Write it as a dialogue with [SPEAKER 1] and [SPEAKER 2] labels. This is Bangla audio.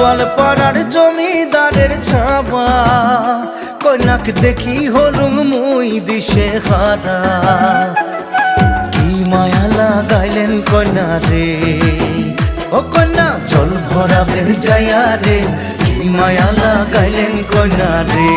[SPEAKER 1] গোয়াল পাড়ার জমিদারের ছাবা কন্যাক দেখি হলুম মুই দিশে হারা কি মায়া লাগাইলেন কন্যা রে ও কন্যা জল ভরাবে যাইয়া রে কি মায়া লাগাইলেন কন্যা রে